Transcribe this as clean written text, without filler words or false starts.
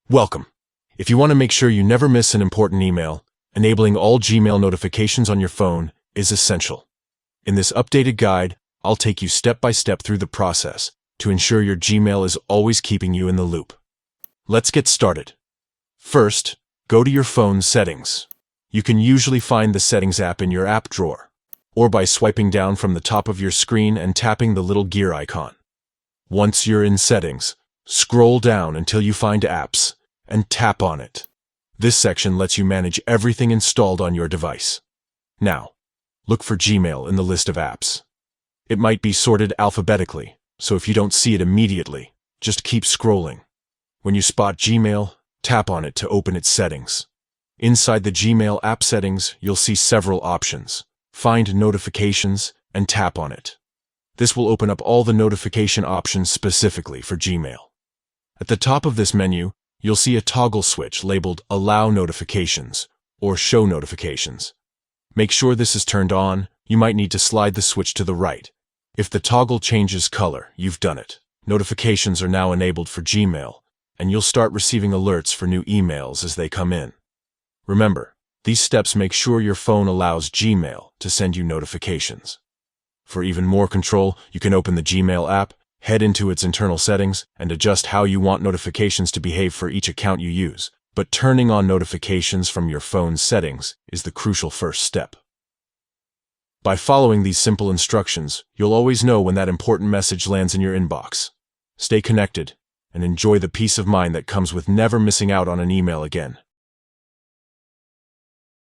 Welcome. If you want to make sure you never miss an important email, enabling all Gmail notifications on your phone is essential. In this updated guide, I'll take you step by step through the process to ensure your Gmail is always keeping you in the loop. Let's get started. First, go to your phone's settings. You can usually find the Settings app in your app drawer, or by swiping down from the top of your screen and tapping the little gear icon. Once you're in Settings, scroll down until you find Apps and tap on it. This section lets you manage everything installed on your device. Now, look for Gmail in the list of apps. It might be sorted alphabetically, so if you don't see it immediately, just keep scrolling. When you spot Gmail, tap on it to open its settings. Inside the Gmail app settings, you'll see several options. Find Notifications and tap on it. This will open up all the notification options specifically for Gmail. At the top of this menu, you'll see a toggle switch labeled Allow Notifications or Show Notifications. Make sure this is turned on. You might need to slide the switch to the right. If the toggle changes color, you've done it. Notifications are now enabled for Gmail, and you'll start receiving alerts for new emails as they come in. Remember, these steps make sure your phone allows Gmail to send you notifications. For even more control, you can open the Gmail app, head into its internal settings, and adjust how you want notifications to behave for each account you use. But turning on notifications from your phone's settings is the crucial first step. By following these simple instructions, you'll always know when that important message lands in your inbox. Stay connected and enjoy the peace of mind that comes with never missing out on an email again.